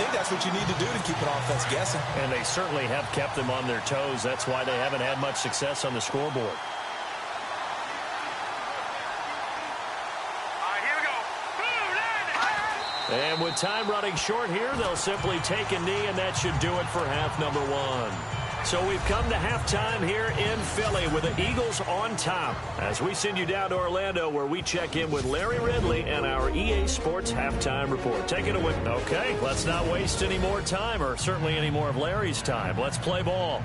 think that's what you need to do to keep an offense guessing. And they certainly have kept them on their toes. That's why they haven't had much success on the scoreboard. And with time running short here, they'll simply take a knee, and that should do it for half number one. So we've come to halftime here in Philly with the Eagles on top. As we send you down to Orlando, where we check in with Larry Ridley and our EA Sports Halftime Report. Take it away. Okay, let's not waste any more time, or certainly any more of Larry's time. Let's play ball.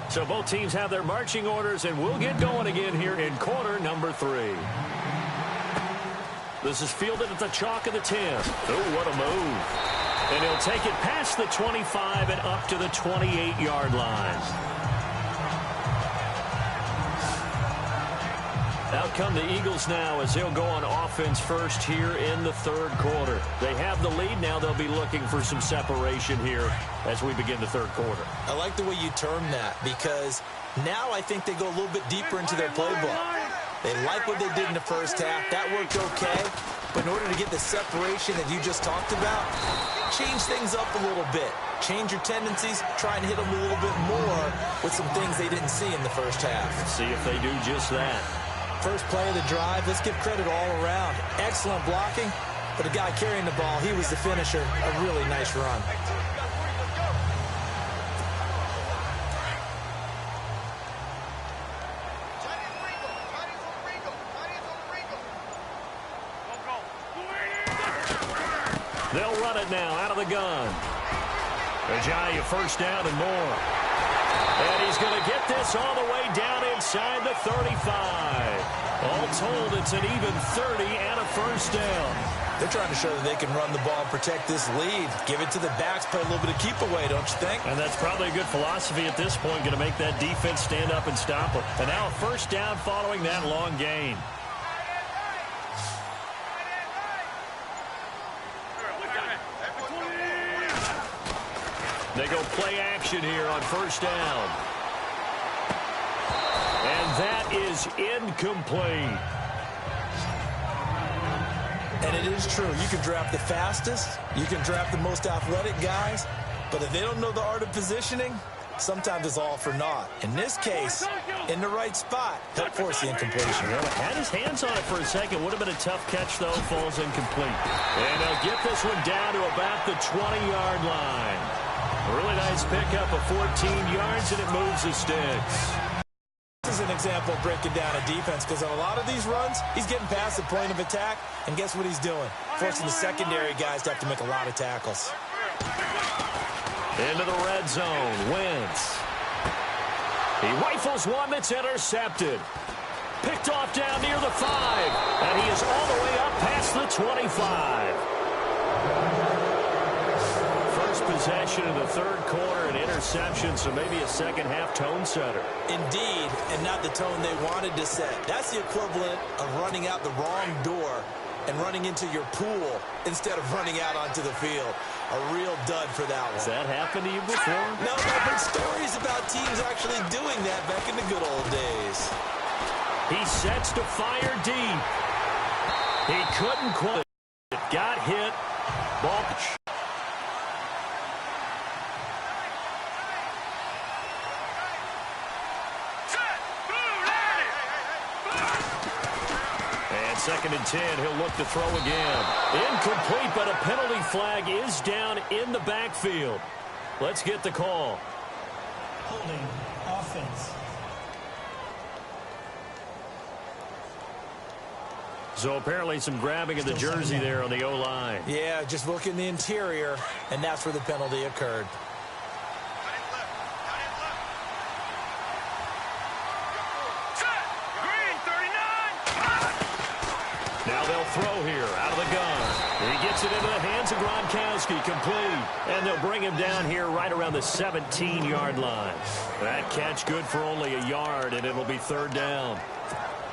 So both teams have their marching orders, and we'll get going again here in quarter number 3. This is fielded at the chalk of the 10. Oh, what a move. And he'll take it past the 25 and up to the 28-yard line. Out come the Eagles now as they'll go on offense first here in the third quarter. They have the lead. Now they'll be looking for some separation here as we begin the third quarter. I like the way you term that, because now I think they go a little bit deeper into their playbook. They like what they did in the first half. That worked okay. But in order to get the separation that you just talked about, change things up a little bit. Change your tendencies. Try and hit them a little bit more with some things they didn't see in the first half. See if they do just that. First play of the drive, let's give credit all around. Excellent blocking, but the guy carrying the ball, he was the finisher. A really nice run. They'll run it now out of the gun. Ajayi first down and more. And he's going to get this all the way down inside the 35. All told, it's an even 30 and a first down. They're trying to show that they can run the ball and protect this lead. Give it to the backs, play a little bit of keep away, don't you think? And that's probably a good philosophy at this point, going to make that defense stand up and stop them. And now a first down following that long gain. They go play action here on first down. And that is incomplete. And it is true. You can draft the fastest. You can draft the most athletic guys. But if they don't know the art of positioning, sometimes it's all for naught. In this case, in the right spot, he'll force the incompletion. Well, had his hands on it for a second. Would have been a tough catch, though. Falls incomplete. And they'll get this one down to about the 20-yard line. A really nice pickup of 14 yards, and it moves the sticks. This is an example of breaking down a defense, because on a lot of these runs, he's getting past the point of attack, and guess what he's doing? Forcing the secondary guys to have to make a lot of tackles. Into the red zone, Wentz. He rifles one that's intercepted. Picked off down near the 5, and he is all the way up past the 25. Possession in the third quarter, an interception, so maybe a second-half tone setter. Indeed, and not the tone they wanted to set. That's the equivalent of running out the wrong door and running into your pool instead of running out onto the field. A real dud for that one. Has that happened to you before? No, I've heard stories about teams actually doing that back in the good old days. He sets to fire deep. He couldn't quite. It got hit. Ball. Second and 10, he'll look to throw again. Incomplete, but a penalty flag is down in the backfield. Let's get the call. Holding offense. So apparently some grabbing of the jersey there on the O-line. Yeah, just look in the interior, and that's where the penalty occurred. Throw here out of the gun. He gets it into the hands of Gronkowski, complete. And they'll bring him down here right around the 17-yard line. That catch good for only a yard, and it'll be third down.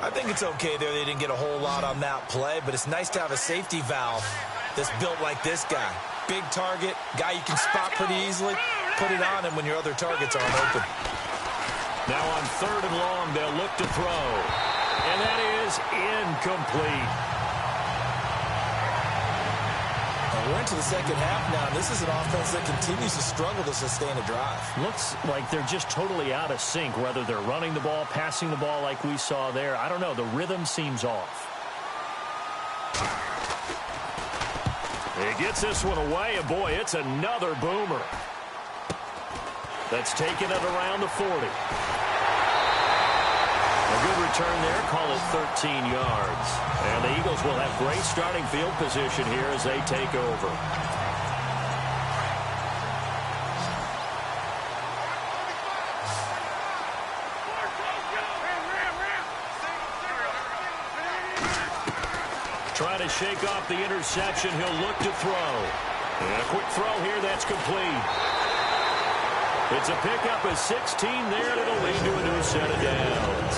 I think it's okay there. They didn't get a whole lot on that play, but it's nice to have a safety valve that's built like this guy. Big target, guy you can spot pretty easily. Put it on him when your other targets aren't open. Now on third and long, they'll look to throw. And that is incomplete. We're into the second half now. This is an offense that continues to struggle to sustain a drive. Looks like they're just totally out of sync, whether they're running the ball, passing the ball like we saw there. I don't know. The rhythm seems off. He gets this one away, and boy, it's another boomer. That's taken it around the 40. A good return there, call it 13 yards. And the Eagles will have great starting field position here as they take over. Trying to shake off the interception. He'll look to throw. And a quick throw here, that's complete. It's a pickup of 16 there, and it'll lead to a new set of downs.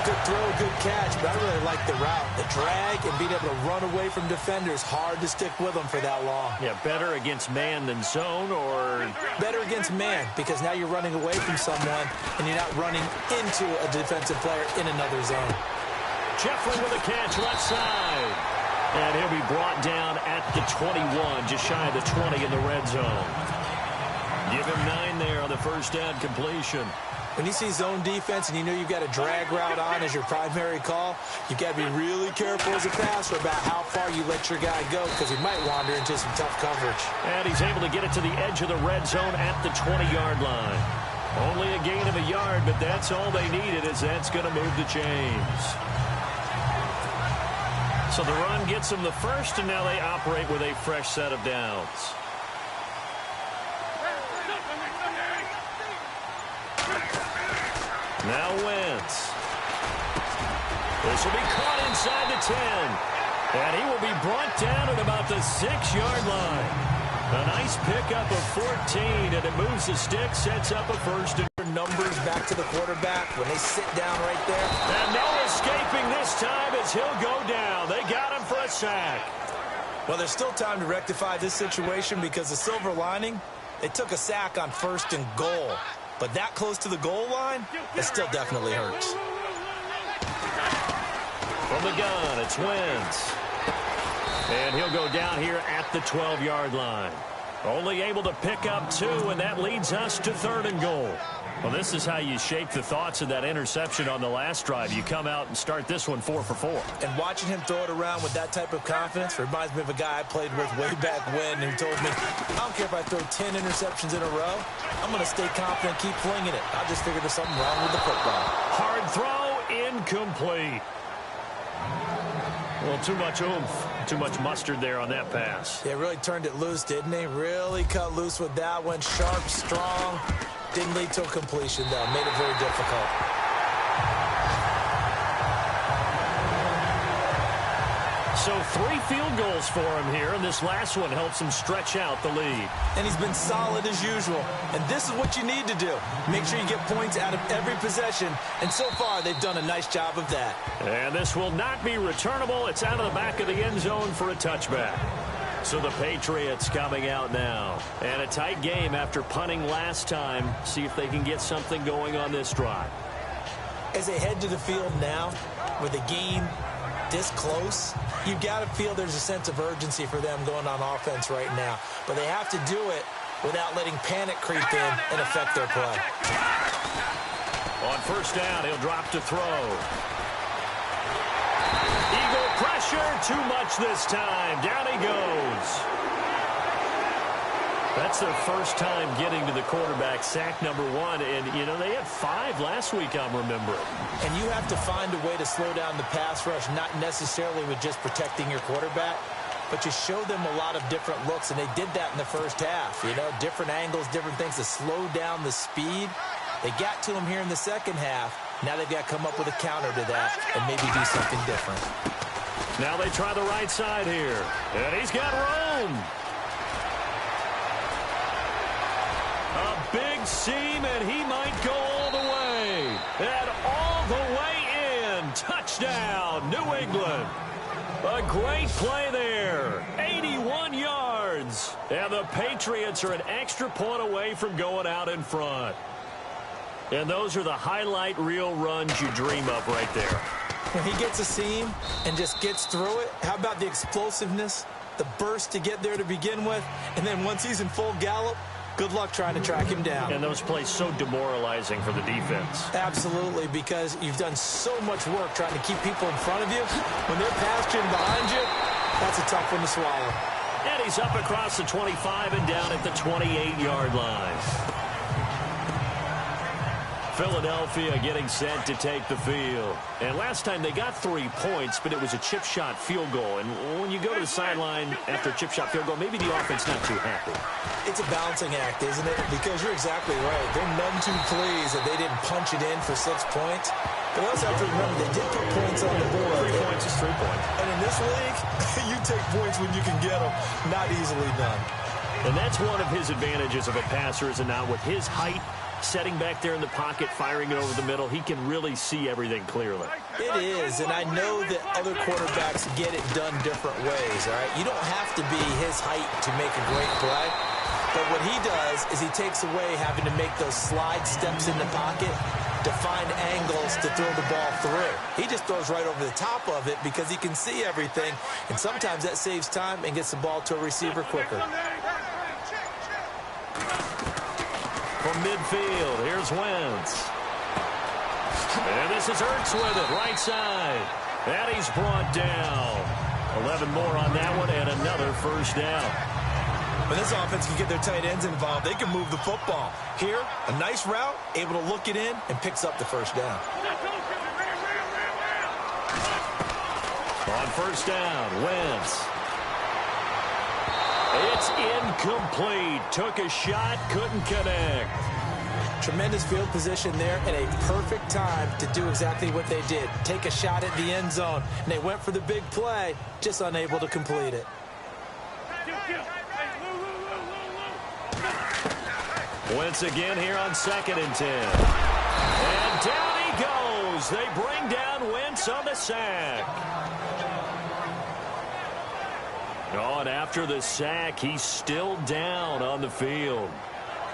Good throw, good catch, but I really like the route. The drag and being able to run away from defenders. Hard to stick with them for that long. Yeah, better against man than zone, or... Better against man, because now you're running away from someone, and you're not running into a defensive player in another zone. Jeffrey with a catch left side. And he'll be brought down at the 21, just shy of the 20 in the red zone. Give him 9 there on the first down completion. When you see zone defense and you know you've got a drag route on as your primary call, you've got to be really careful as a passer about how far you let your guy go, because he might wander into some tough coverage. And he's able to get it to the edge of the red zone at the 20-yard line. Only a gain of a yard, but that's all they needed, as that's going to move the chains. So the run gets them the first, and now they operate with a fresh set of downs. Now Wentz. This will be caught inside the 10. And he will be brought down at about the 6-yard line. A nice pickup of 14, and it moves the stick, sets up a first. Numbers back to the quarterback when they sit down right there. And no escaping this time as he'll go down. They got him for a sack. Well, there's still time to rectify this situation, because the silver lining, they took a sack on 1st and goal. But that close to the goal line, it still definitely hurts. From the gun, it's Wentz. And he'll go down here at the 12-yard line. Only able to pick up 2, and that leads us to 3rd and goal. Well, this is how you shape the thoughts of that interception on the last drive. You come out and start this one 4 for 4. And watching him throw it around with that type of confidence reminds me of a guy I played with way back when, who told me, I don't care if I throw 10 interceptions in a row. I'm going to stay confident, keep flinging it. I just figured there's something wrong with the football. Hard throw, incomplete. Well, too much oomph, too much mustard there on that pass. Yeah, really turned it loose, didn't he? Really cut loose with that one. Sharp, strong. Didn't lead to a completion, though. Made it very difficult. So 3 field goals for him here, and this last one helps him stretch out the lead. And he's been solid as usual. And this is what you need to do. Make sure you get points out of every possession. And so far, they've done a nice job of that. And this will not be returnable. It's out of the back of the end zone for a touchback. So the Patriots coming out now. And a tight game after punting last time. See if they can get something going on this drive. As they head to the field now, with the game this close, you've got to feel there's a sense of urgency for them going on offense right now. But they have to do it without letting panic creep in and affect their play. On first down, he'll drop to throw. Eagle pressure, too much this time. Down he goes. That's their first time getting to the quarterback, sack number 1. And, you know, they had 5 last week, I'm remembering. And you have to find a way to slow down the pass rush, not necessarily with just protecting your quarterback, but you show them a lot of different looks, and they did that in the first half. You know, different angles, different things to slow down the speed. They got to him here in the second half. Now they've got to come up with a counter to that and maybe do something different. Now they try the right side here. And he's got room. A big seam, and he might go all the way. And all the way in. Touchdown, New England. A great play there. 81 yards. And the Patriots are an extra point away from going out in front. And those are the highlight reel runs you dream of right there. When he gets a seam and just gets through it, how about the explosiveness the burst to get there to begin with, and then once he's in full gallop, good luck trying to track him down. And those plays so demoralizing for the defense. Absolutely, because you've done so much work trying to keep people in front of you. When they're past you and behind you, that's a tough one to swallow. And he's up across the 25 and down at the 28-yard line. Philadelphia getting set to take the field. And last time they got 3 points, but it was a chip shot field goal. And when you go to the sideline after a chip shot field goal, maybe the offense not too happy. It's a balancing act, isn't it? Because you're exactly right. They're none too pleased that they didn't punch it in for 6 points. But also have to remember, they did put points on the board. 3 points is 3 points. And in this league, you take points when you can get them. Not easily done. And that's one of his advantages of a passer, is now with his height, setting back there in the pocket, firing it over the middle, he can really see everything clearly. It is, and I know that other quarterbacks get it done different ways, all right? You don't have to be his height to make a great play. But what he does is he takes away having to make those slide steps in the pocket to find angles to throw the ball through. He just throws right over the top of it because he can see everything, and sometimes that saves time and gets the ball to a receiver quicker. From midfield, here's Wentz. And this is Ertz with it, right side. And he's brought down. 11 more on that one, and another first down. When this offense can get their tight ends involved, they can move the football. Here, a nice route, able to look it in, and picks up the first down. On first down, Wentz. It's incomplete. Took a shot, couldn't connect. Tremendous field position there and a perfect time to do exactly what they did. Take a shot at the end zone. And they went for the big play, just unable to complete it. Wentz again here on 2nd and 10. And down he goes. They bring down Wentz on the sack. Oh, and after the sack, he's still down on the field.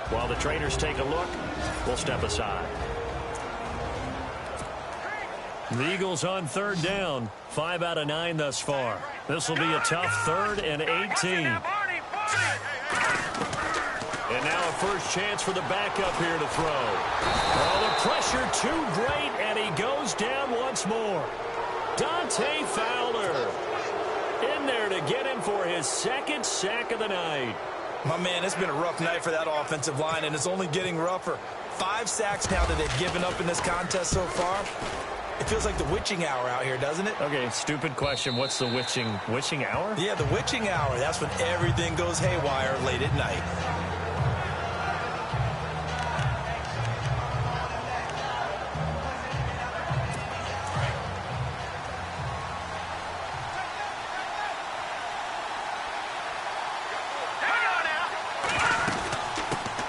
While the trainers take a look, we'll step aside. The Eagles on 3rd down. 5 out of 9 thus far. This will be a tough 3rd and 18. And now a first chance for the backup here to throw. Oh, the pressure too great, and he goes down once more. Dante Fowler in there to get him for his 2nd sack of the night. My man, it's been a rough night for that offensive line, and it's only getting rougher. 5 sacks now that they've given up in this contest so far. It feels like the witching hour out here, doesn't it? Okay, stupid question. What's the witching hour? Yeah, the witching hour. That's when everything goes haywire late at night.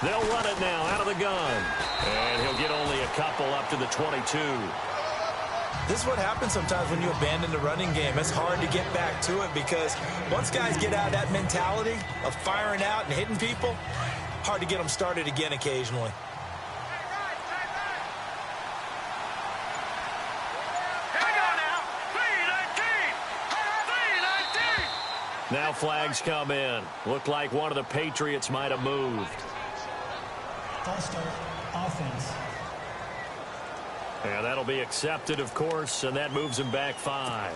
They'll run it now out of the gun. And he'll get only a couple up to the 22. This is what happens sometimes when you abandon the running game. It's hard to get back to it because once guys get out of that mentality of firing out and hitting people, hard to get them started again occasionally. Now flags come in. Looked like one of the Patriots might have moved. False start, offense. Yeah, that'll be accepted, of course, and that moves him back 5.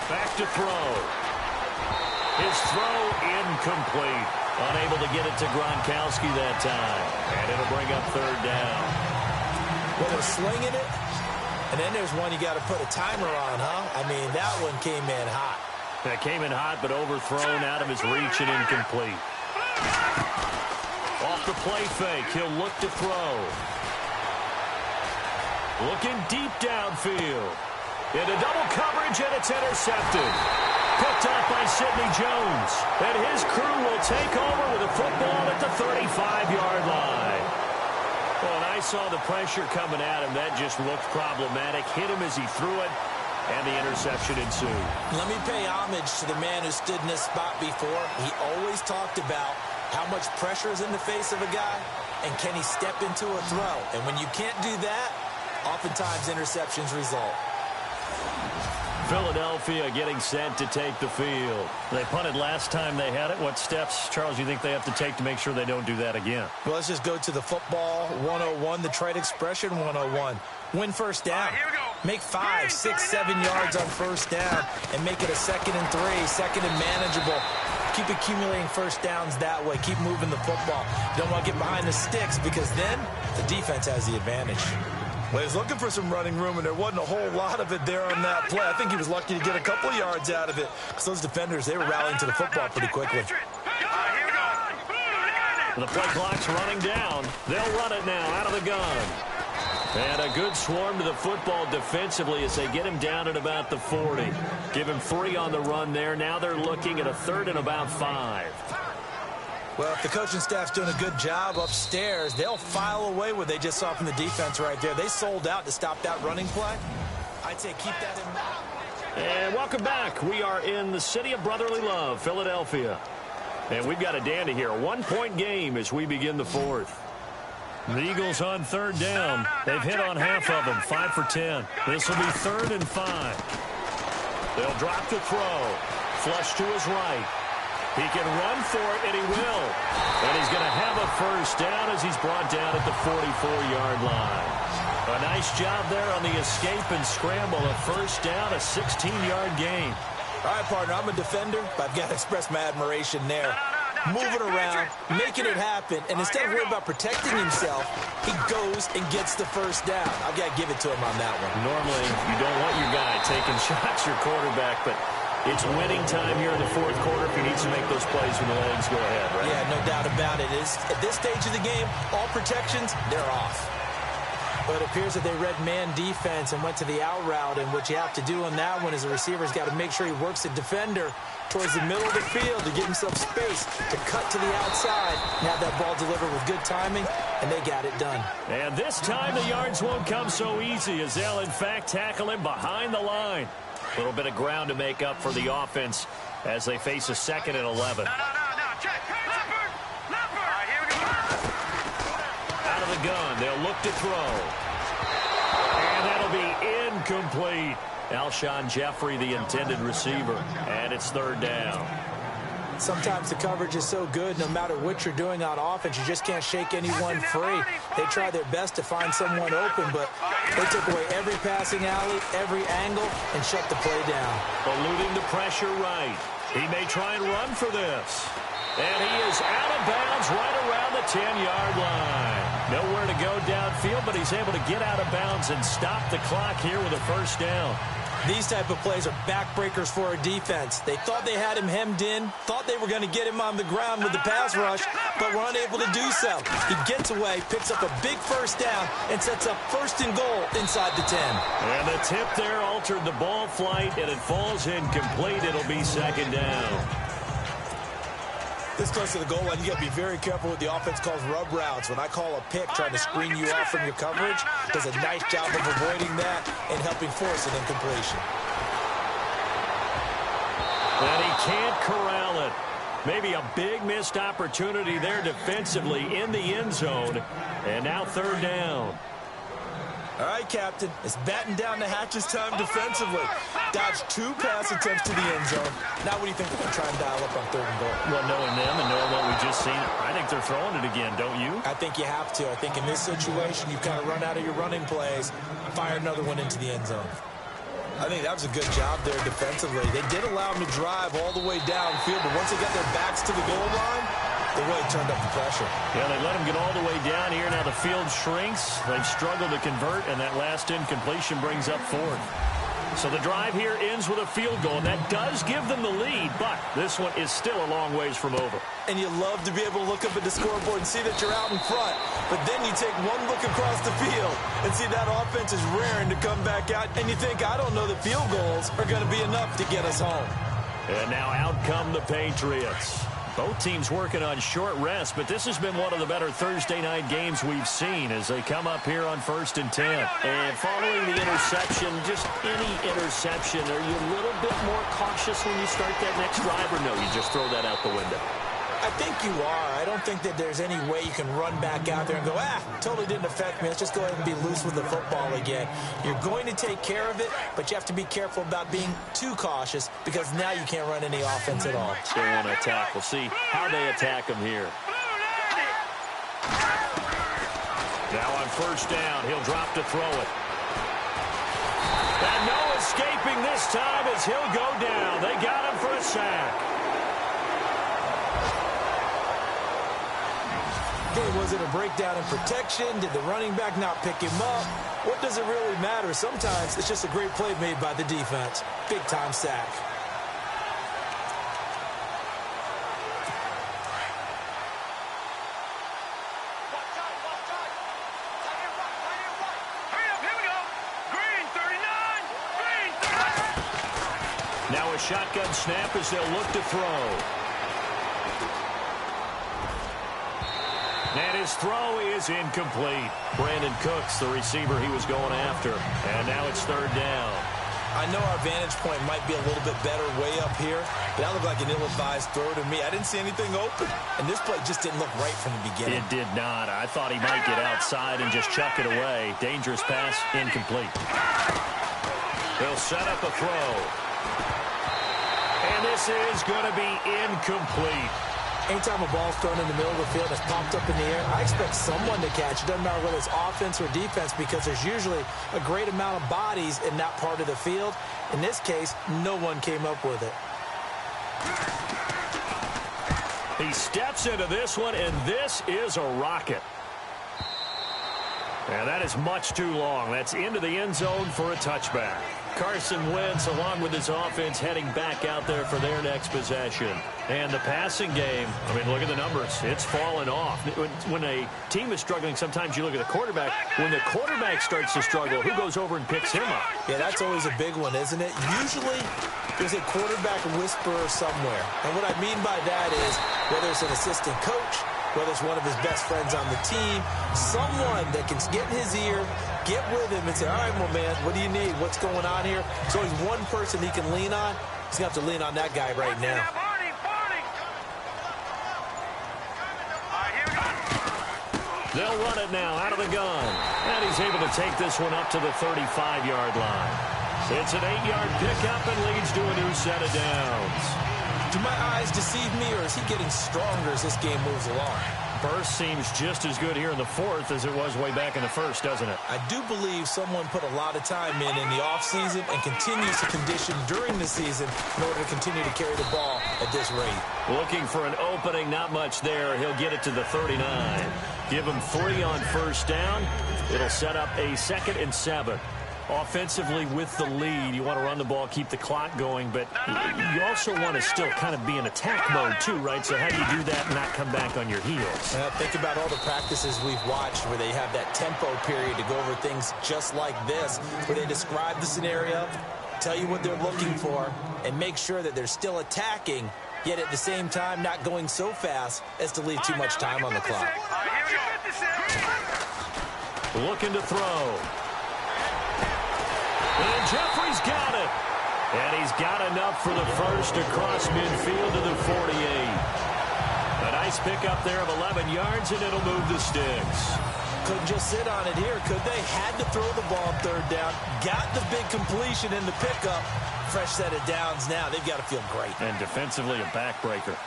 Back to throw. His throw incomplete. Unable to get it to Gronkowski that time. And it'll bring up 3rd down. Well, they're slinging it, and then there's one you got to put a timer on, huh? I mean, that one came in hot. That came in hot, but overthrown out of his reach and incomplete. Off the play fake, he'll look to throw. Looking deep downfield. Into double coverage, and it's intercepted. Picked up by Sidney Jones. And his crew will take over with a football at the 35-yard line. Well, and I saw the pressure coming at him. That just looked problematic. Hit him as he threw it, and the interception ensued. Let me pay homage to the man who stood in this spot before. He always talked about how much pressure is in the face of a guy. and can he step into a throw? And when you can't do that, oftentimes interceptions result. Philadelphia getting set to take the field. They punted last time they had it. What steps, Charles, you think they have to take to make sure they don't do that again? Well, let's just go to the football 101, the trade expression 101. Win first down. Make 5, 6, 7 yards on first down and make it a 2nd and 3, 2nd and manageable. Keep accumulating first downs that way. Keep moving the football. Don't want to get behind the sticks because then the defense has the advantage. Well, he was looking for some running room, and there wasn't a whole lot of it there on that play. I think he was lucky to get a couple of yards out of it because those defenders, they were rallying to the football pretty quickly. The play clock's running down. They'll run it now out of the gun. And a good swarm to the football defensively as they get him down at about the 40. Give him 3 on the run there. Now they're looking at a 3rd and about 5. Well, if the coaching staff's doing a good job upstairs, they'll file away what they just saw from the defense right there. They sold out to stop that running play. I'd say keep that in mind. And welcome back. We are in the city of brotherly love, Philadelphia. And we've got a dandy here. A 1-point game as we begin the 4th. The Eagles on 3rd down. They've hit on half of them, 5 for 10. This will be 3rd and 5. They'll drop the throw. Flush to his right. He can run for it, and he will. And he's going to have a first down as he's brought down at the 44-yard line. A nice job there on the escape and scramble. A first down, a 16-yard gain. All right, partner, I'm a defender, but I've got to express my admiration there. Moving around, making it happen, and instead of worrying about protecting himself, he goes and gets the first down. I've got to give it to him on that one. Normally, you don't want your guy taking shots, your quarterback, but it's winning time here in the 4th quarter if he needs to make those plays when the legs go ahead, right? Yeah, no doubt about it. At this stage of the game, all protections, they're off. But it appears that they read man defense and went to the out route, and what you have to do on that one is the receiver's got to make sure he works the defender towards the middle of the field to give himself space to cut to the outside and have that ball delivered with good timing, and they got it done. And this time the yards won't come so easy as they'll, in fact, tackle him behind the line. A little bit of ground to make up for the offense as they face a 2nd and 11. Out of the gun, they'll look to throw. And that'll be incomplete. Alshon Jeffrey, the intended receiver, and it's 3rd down. Sometimes the coverage is so good, no matter what you're doing on offense, you just can't shake anyone free. They try their best to find someone open, but they took away every passing alley, every angle, and shut the play down. Eluding the pressure right. He may try and run for this. And he is out of bounds right around the 10-yard line. Nowhere to go downfield, but he's able to get out of bounds and stop the clock here with a first down. These type of plays are backbreakers for a defense. They thought they had him hemmed in, thought they were going to get him on the ground with the pass rush, but were unable to do so. He gets away, picks up a big first down, and sets up 1st and goal inside the 10. And the tip there altered the ball flight, and it falls incomplete. It'll be 2nd down. This close to the goal line, you got to be very careful with the offense calls rub routes. When I call a pick trying to screen you off from your coverage, does a nice job of avoiding that and helping force an incompletion. And he can't corral it. Maybe a big missed opportunity there defensively in the end zone. And now 3rd down. All right, Captain, it's batten down the hatches time defensively. Dodged 2 pass attempts to the end zone. Now what do you think they're going to try and dial up on 3rd and goal? Well, knowing them and knowing what we just seen, I think they're throwing it again, don't you? I think you have to. I think in this situation, you've kind of run out of your running plays, fire another one into the end zone. I think that was a good job there defensively. They did allow them to drive all the way downfield, but once they got their backs to the goal line, they really turned up the pressure. Yeah, they let them get all the way down here. Now the field shrinks. They've struggled to convert, and that last incompletion brings up 4th. So the drive here ends with a field goal, and that does give them the lead, but this one is still a long ways from over. And you love to be able to look up at the scoreboard and see that you're out in front, but then you take one look across the field and see that offense is raring to come back out, and you think, I don't know that field goals are going to be enough to get us home. And now out come the Patriots. Both teams working on short rest, but this has been one of the better Thursday night games we've seen as they come up here on 1st and 10. And following the interception, just any interception, are you a little bit more cautious when you start that next drive, or no, you just throw that out the window? I think you are. I don't think that there's any way you can run back out there and go, totally didn't affect me. Let's just go ahead and be loose with the football again. You're going to take care of it, but you have to be careful about being too cautious because now you can't run any offense at all. They want to attack. We'll see how they attack him here. Now on first down, he'll drop to throw it. And no escaping this time as he'll go down. They got him for a sack. Was it a breakdown in protection? Did the running back not pick him up? What does it really matter? Sometimes it's just a great play made by the defense. Big-time sack. Now a shotgun snap as they'll look to throw. And his throw is incomplete. Brandon Cooks, the receiver he was going after. And now it's third down. I know our vantage point might be a little bit better way up here, but that looked like an ill-advised throw to me. I didn't see anything open, and this play just didn't look right from the beginning. It did not. I thought he might get outside and just chuck it away. Dangerous pass, incomplete. They'll set up a throw. And this is going to be incomplete. Anytime a ball's thrown in the middle of the field, it's popped up in the air, I expect someone to catch it. Doesn't matter whether it's offense or defense because there's usually a great amount of bodies in that part of the field. In this case, no one came up with it. He steps into this one, and this is a rocket. And that is much too long. That's into the end zone for a touchback. Carson Wentz, along with his offense, heading back out there for their next possession. And the passing game, I mean, look at the numbers. It's fallen off. When a team is struggling, sometimes you look at the quarterback. When the quarterback starts to struggle, who goes over and picks him up? Yeah, that's always a big one, isn't it? Usually, there's a quarterback whisperer somewhere. And what I mean by that is, whether it's an assistant coach, whether it's one of his best friends on the team, someone that can get in his ear, get with him and say, all right, well, man, what do you need? What's going on here? There's always one person he can lean on. He's going to have to lean on that guy right now. They'll run it now out of the gun. And he's able to take this one up to the 35-yard line. It's an 8-yard pickup and leads to a new set of downs. Do my eyes deceive me, or is he getting stronger as this game moves along? Burst seems just as good here in the fourth as it was way back in the first, doesn't it? I do believe someone put a lot of time in the offseason and continues to condition during the season in order to continue to carry the ball at this rate. Looking for an opening, not much there. He'll get it to the 39. Give him 3 on first down. It'll set up a 2nd and 7. Offensively with the lead, you want to run the ball, keep the clock going, but you also want to still kind of be in attack mode too, right? So how do you do that and not come back on your heels? Think about all the practices we've watched where they have that tempo period to go over things just like this, where they describe the scenario, tell you what they're looking for, and make sure that they're still attacking, yet at the same time not going so fast as to leave too much time on the clock. Looking to throw. And Jeffrey's got it. And he's got enough for the first across midfield to the 48. A nice pickup there of 11 yards, and it'll move the sticks. Couldn't just sit on it here, could they? Had to throw the ball on third down. Got the big completion in the pickup. Fresh set of downs now. They've got to feel great. And defensively, a backbreaker.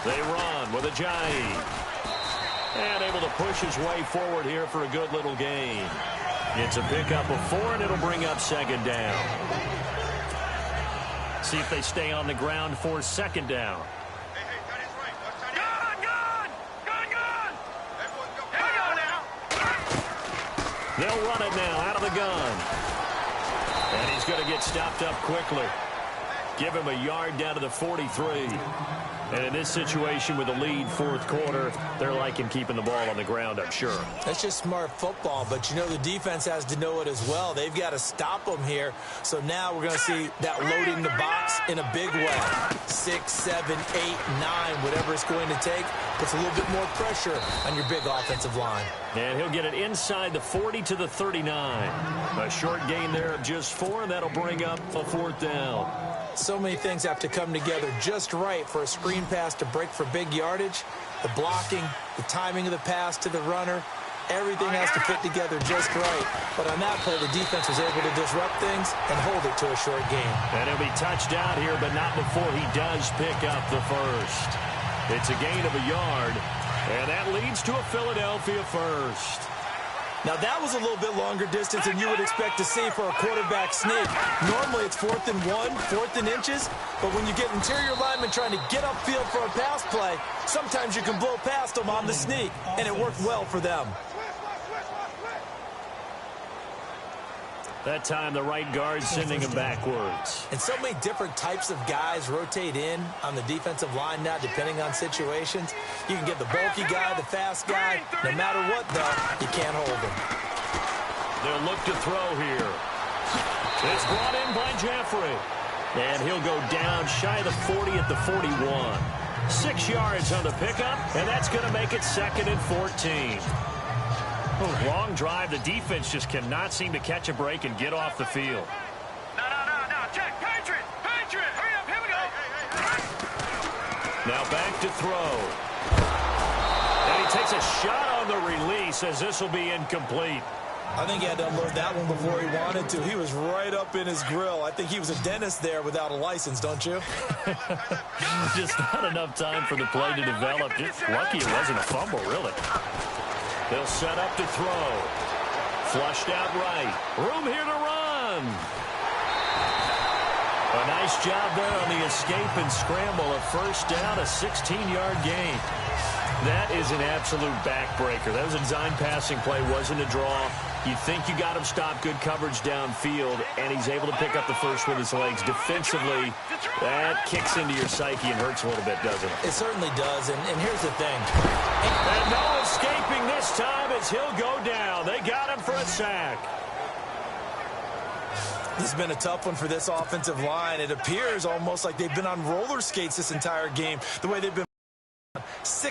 They run with Ajayi. And able to push his way forward here for a good little gain. It's a pickup of 4, and it'll bring up 2nd down. See if they stay on the ground for 2nd down. They'll run it now out of the gun. And he's going to get stopped up quickly. Give him a yard down to the 43. And in this situation with a lead fourth quarter, they're liking keeping the ball on the ground, I'm sure. That's just smart football, but you know the defense has to know it as well. They've got to stop them here. So now we're going to see that loading the box in a big way. 6, 7, 8, 9, whatever it's going to take, puts a little bit more pressure on your big offensive line. And he'll get it inside the 40 to the 39. A short gain there of just 4, and that'll bring up a fourth down. So many things have to come together just right for a screen pass to break for big yardage. The blocking, the timing of the pass to the runner, everything has to fit together just right. But on that play, the defense was able to disrupt things and hold it to a short gain. And he'll be touched out here, but not before he does pick up the first. It's a gain of a yard, and that leads to a Philadelphia first. Now, that was a little bit longer distance than you would expect to see for a quarterback sneak. Normally, it's 4th and 1, 4th and inches. But when you get interior linemen trying to get upfield for a pass play, sometimes you can blow past them on the sneak, and it worked well for them. That time, the right guard sending him backwards. And so many different types of guys rotate in on the defensive line now, depending on situations. You can get the bulky guy, the fast guy. No matter what, though, you can't hold them. They'll look to throw here. It's brought in by Jeffrey. And he'll go down shy of the 40 at the 41. 6 yards on the pickup, and that's going to make it 2nd and 14. Oh, long drive. The defense just cannot seem to catch a break and get off the field. No. Check. Patriots. Hurry up. Here we go. Now back to throw. And he takes a shot on the release as this will be incomplete. I think he had to unload that one before he wanted to. He was right up in his grill. I think he was a dentist there without a license, don't you? Just not enough time for the play to develop. Just lucky it wasn't a fumble, really. They'll set up to throw. Flushed out right. Room here to run. A nice job there on the escape and scramble. A first down, a 16-yard gain. That is an absolute backbreaker. That was a design passing play, wasn't a draw. You think you got him stopped, good coverage downfield, and he's able to pick up the first with his legs. Defensively, that kicks into your psyche and hurts a little bit, doesn't it? It certainly does, and here's the thing. And no escaping this time as he'll go down. They got him for a sack. This has been a tough one for this offensive line. It appears almost like they've been on roller skates this entire game, the way they've been